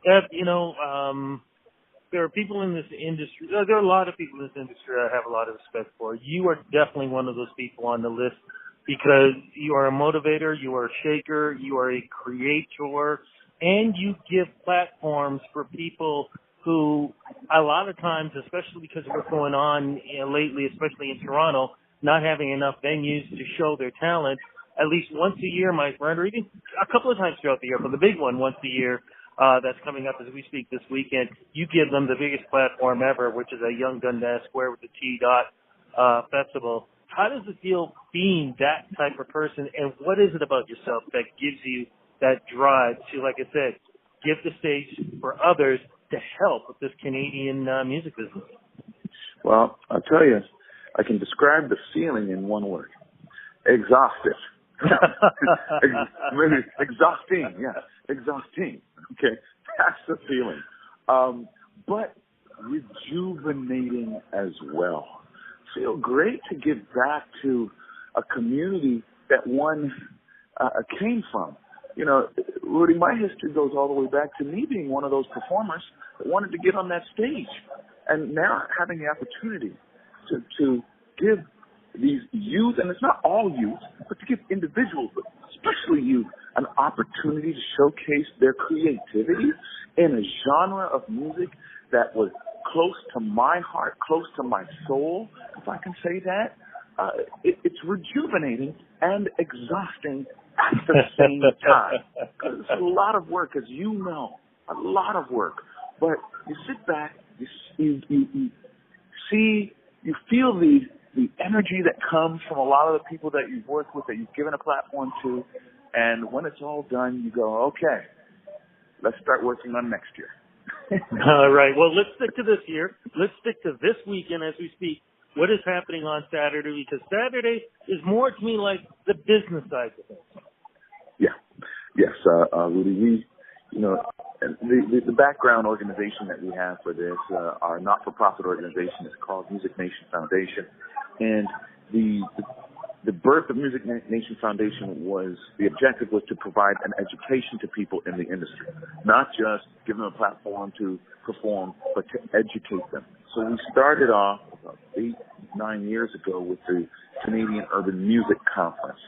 There are people in this industry. There are a lot of people in this industry I have a lot of respect for. You are definitely one of those people on the list because you are a motivator, you are a shaker, you are a creator, and you give platforms for people who a lot of times, especially because of what's going on lately, especially in Toronto, not having enough venues to show their talent, at least once a year, my friend, or even a couple of times throughout the year, but the big one once a year, that's coming up as we speak this weekend, you give them the biggest platform ever, which is a Young Dundas Square with the TDOT festival. How does it feel being that type of person, and what is it about yourself that gives you that drive to, like I said, give the stage for others to help with this Canadian music business? Well, I'll tell you, I can describe the feeling in one word. Exhausted. Maybe exhausting, yeah. Exhausting. Okay. That's the feeling. But rejuvenating as well. Feel great to give back to a community that one came from. You know, Rudy, my history goes all the way back to me being one of those performers that wanted to get on that stage. And now having the opportunity to give these youth, and it's not all youth, but to give individuals, but especially youth, an opportunity to showcase their creativity in a genre of music that was close to my heart, close to my soul, if I can say that. It's rejuvenating and exhausting at the same time. It's a lot of work, as you know, a lot of work. But you sit back, you see, you feel the energy that comes from a lot of the people that you've worked with, that you've given a platform to, and when it's all done, you go, okay, let's start working on next year. All right. Well, let's stick to this year. Let's stick to this weekend as we speak. What is happening on Saturday? Because Saturday is more to me like the business side of things. Yeah. Yes, Rudy, the background organization that we have for this, our not-for-profit organization, is called Music Nation Foundation. And the birth of Music Nation Foundation the objective was to provide an education to people in the industry, not just give them a platform to perform, but to educate them. So we started off about 8-9 years ago with the Canadian Urban Music Conference.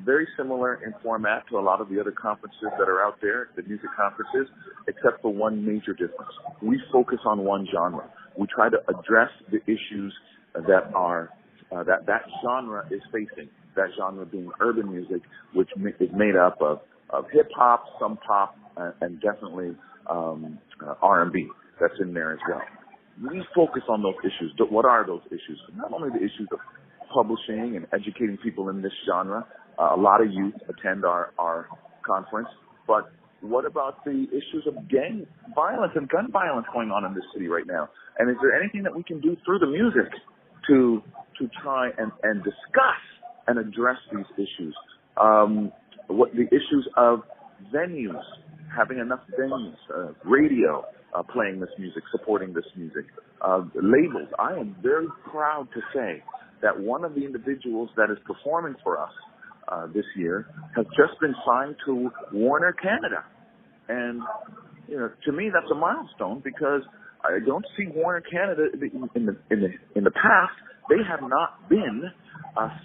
Very similar in format to a lot of the other conferences that are out there, the music conferences, except for one major difference. We focus on one genre. We try to address the issues that are that genre is facing, that genre being urban music, which is made up of hip-hop, some pop, and definitely R&B that's in there as well. We focus on those issues. What are those issues? Not only the issues of publishing and educating people in this genre. A lot of youth attend our conference, but what about the issues of gang violence and gun violence going on in this city right now? And is there anything that we can do through the music to try and discuss and address these issues? What the issues of venues, having enough venues, radio playing this music, supporting this music, labels. I am very proud to say that one of the individuals that is performing for us this year has just been signed to Warner Canada. And, to me, that's a milestone because I don't see Warner Canada in the past. They have not been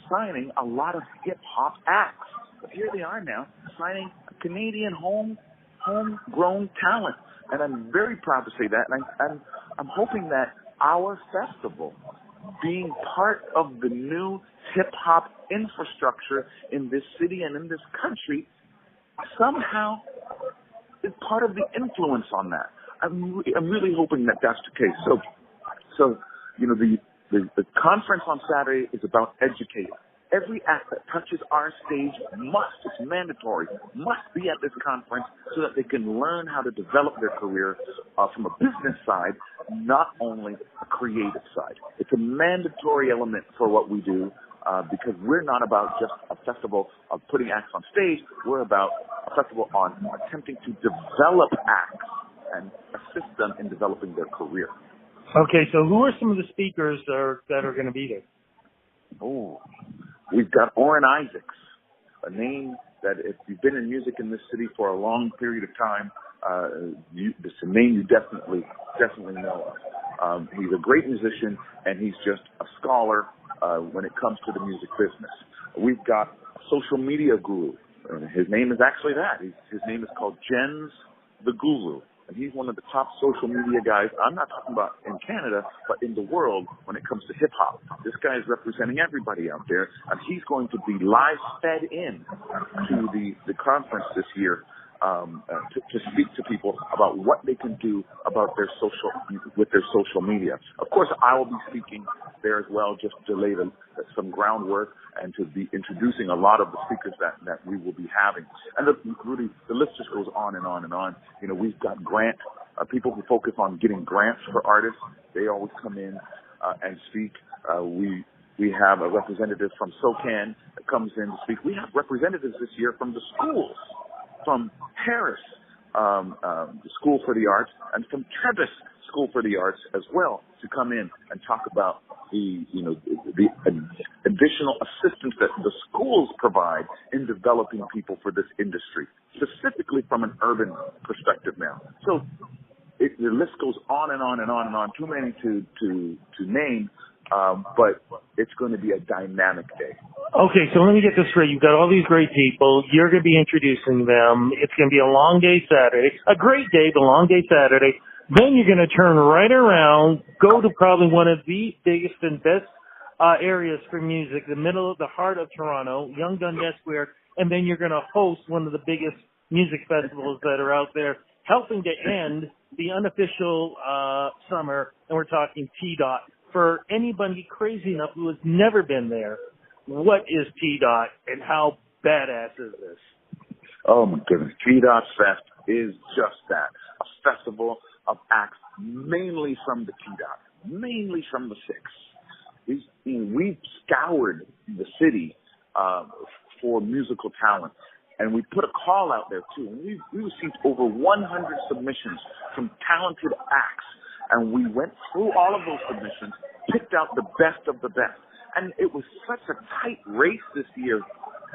signing a lot of hip-hop acts. But here they are now signing Canadian homegrown talent. And I'm very proud to say that. And I'm hoping that our festival, being part of the new hip-hop infrastructure in this city and in this country, somehow is part of the influence on that. I'm really hoping that that's the case. So the conference on Saturday is about educating. Every act that touches our stage it's mandatory, must be at this conference so that they can learn how to develop their career from a business side, not only a creative side. It's a mandatory element for what we do because we're not about just a festival of putting acts on stage. We're about a festival on attempting to develop acts and assist them in developing their career. Okay, so who are some of the speakers that are going to be there? Oh, we've got Orrin Isaacs, a name that if you've been in music in this city for a long period of time, It's a name you definitely know of. He's a great musician, and he's just a scholar when it comes to the music business. We've got a social media guru. His name is actually that. His name is called Jens the Guru. And he's one of the top social media guys. I'm not talking about in Canada, but in the world when it comes to hip hop. This guy is representing everybody out there, and he's going to be live fed in to the conference this year to speak to people about what they can do about with their social media. Of course, I will be speaking there as well, just to lay some groundwork and to be introducing a lot of the speakers that we will be having. And Rudy, the list just goes on and on and on. We've got people who focus on getting grants for artists. They always come in and speak. We have a representative from SOCAN that comes in to speak. We have representatives this year from the schools, from Harris School for the Arts, and from Trebas School for the Arts as well, to come in and talk about the additional assistance that the schools provide in developing people for this industry, specifically from an urban perspective now. So the list goes on and on and on and on. Too many to name, but it's going to be a dynamic day. Okay, so let me get this straight. You've got all these great people. You're going to be introducing them. It's going to be a long day Saturday. A great day, but a long day Saturday. Then you're going to turn right around, go to probably one of the biggest and best areas for music, the heart of Toronto, Young Dundas Square, and then you're going to host one of the biggest music festivals that are out there, helping to end the unofficial summer, and we're talking TDOT. For anybody crazy enough who has never been there, what is TDOT and how badass is this? Oh my goodness, TDOT Fest is just that, a festival of acts mainly from the TDOT, mainly from the six. We've scoured the city for musical talent, and we put a call out there too. And we received over 100 submissions from talented acts, and we went through all of those submissions, picked out the best of the best. And it was such a tight race this year,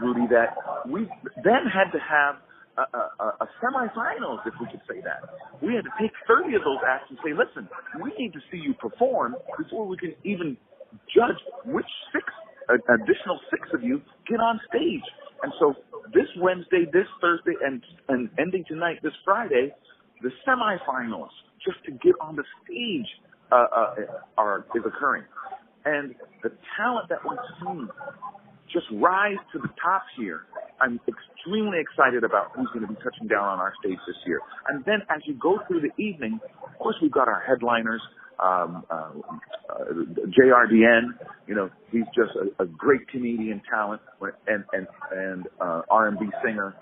Rudy, that we then had to have a semifinals, if we could say that. We had to take 30 of those acts and say, listen, we need to see you perform before we can even judge which additional six of you get on stage. And so this Wednesday, this Thursday, and ending tonight, this Friday, the semifinals, just to get on the stage, is occurring. And the talent that we've seen just rise to the top here. I'm extremely excited about who's going to be touching down on our stage this year. And then as you go through the evening, of course, we've got our headliners, JRDN. He's just a great Canadian talent and R&B singer.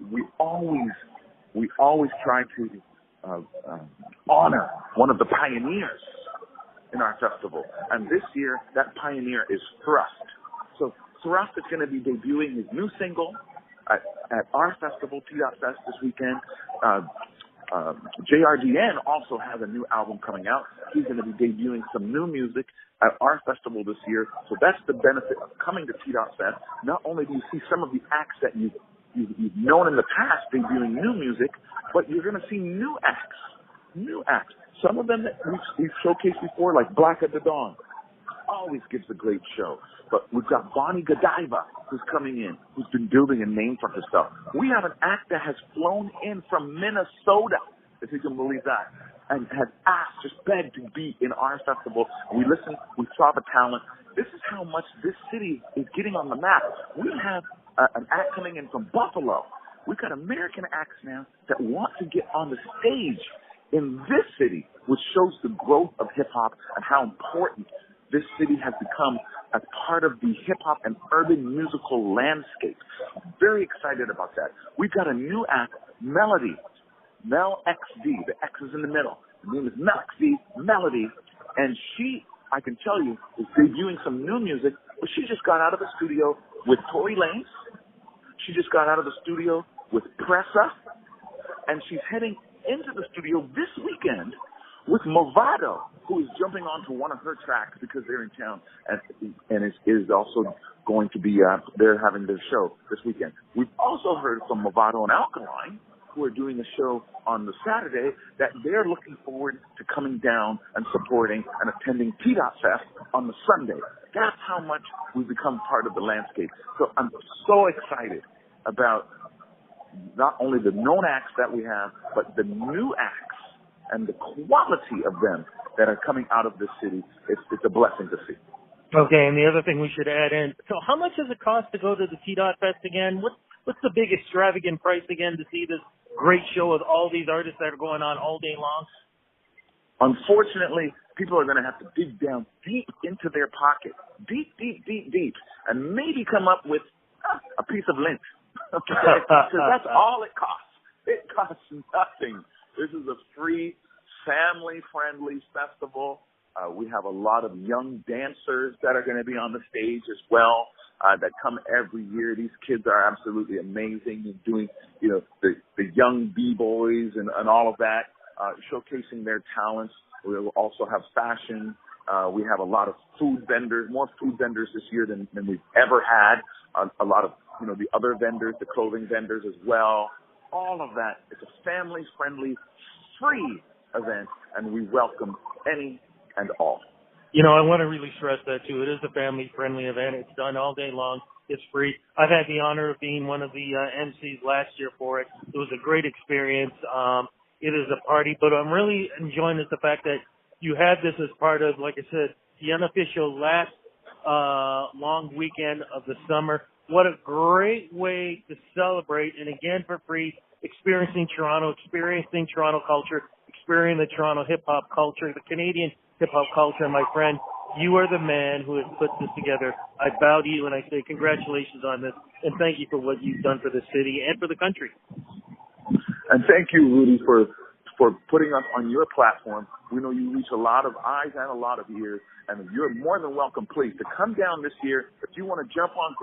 We always try to honor one of the pioneers in our festival. And this year, that pioneer is Thrust. So Thrust is going to be debuting his new single at our festival, TDOT Fest, this weekend. JRDN also has a new album coming out. He's going to be debuting some new music at our festival this year. So that's the benefit of coming to TDOT Fest. Not only do you see some of the acts that you've known in the past debuting new music, but you're going to see new acts. Some of them that we've showcased before, like Black at the Dawn, always gives a great show. But we've got Bonnie Godiva, who's coming in, who's been building a name for herself. We have an act that has flown in from Minnesota, if you can believe that, and has asked, just begged to be in our festival. We listened, we saw the talent. This is how much this city is getting on the map. We have an act coming in from Buffalo. We've got American acts now that want to get on the stage in this city, which shows the growth of hip-hop and how important this city has become as part of the hip-hop and urban musical landscape. Very excited about that. We've got a new act, Melody, Mel XD. The X is in the middle. Her name is Mel XD, Melody, and she, I can tell you, is debuting some new music, but she just got out of the studio with Tory Lanez. She just got out of the studio with Pressa, and she's heading into the studio this weekend with Movado, who is jumping onto one of her tracks because they're in town and is also going to be, they're having their show this weekend. We've also heard from Movado and Alkaline, who are doing the show on the Saturday that they're looking forward to coming down and supporting and attending TDOT Fest on the Sunday. That's how much we've become part of the landscape. So I'm so excited about not only the known acts that we have, but the new acts and the quality of them that are coming out of this city. It's a blessing to see. Okay, and the other thing we should add in, so how much does it cost to go to the TDOT Fest again? What's the big extravagant price again to see this great show with all these artists that are going on all day long? Unfortunately, people are going to have to dig down deep into their pocket, deep, and maybe come up with a piece of lint. Okay? Because that's all it costs. It costs nothing. This is a free, family-friendly festival. We have a lot of young dancers that are going to be on the stage as well that come every year. These kids are absolutely amazing and doing, the young B-boys and all of that, showcasing their talents. We will also have fashion. We have a lot of food vendors, more food vendors this year than we've ever had. A lot of, the other vendors, the clothing vendors as well. All of that. It's a family-friendly, free event, and we welcome any and all. I want to really stress that too. It is a family-friendly event. It's done all day long. It's free. I've had the honor of being one of the MCs last year for it. It was a great experience. It is a party, but I'm really enjoying the fact that you had this as part of, like I said, the unofficial last long weekend of the summer. What a great way to celebrate, and again for free, experiencing Toronto culture, experiencing the Toronto hip-hop culture, the Canadian hip-hop culture. And my friend, you are the man who has put this together. I bow to you and I say congratulations on this, and thank you for what you've done for the city and for the country. And thank you, Rudy, for putting us on your platform. We know you reach a lot of eyes and a lot of ears, and you're more than welcome, please, to come down this year. If you want to jump on,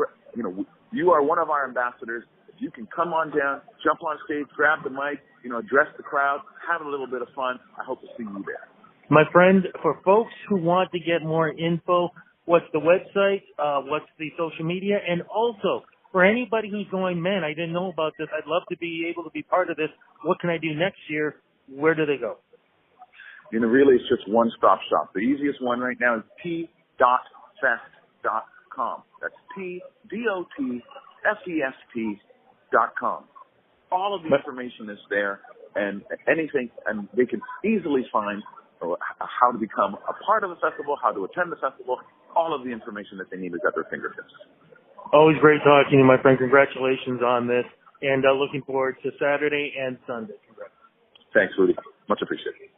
you are one of our ambassadors. If you can come on down, jump on stage, grab the mic, address the crowd, have a little bit of fun. I hope to see you there. My friend, for folks who want to get more info, what's the website, what's the social media, and also for anybody who's going, man, I didn't know about this, I'd love to be able to be part of this, what can I do next year? Where do they go? Really, it's just one-stop shop. The easiest one right now is t.fest.com. That's TDOTFEST.com. All of the information is there, and anything, and they can easily find how to become a part of the festival, how to attend the festival. All of the information that they need is at their fingertips. Always great talking to you, my friend. Congratulations on this, and looking forward to Saturday and Sunday. Congrats. Thanks, Rudy. Much appreciated.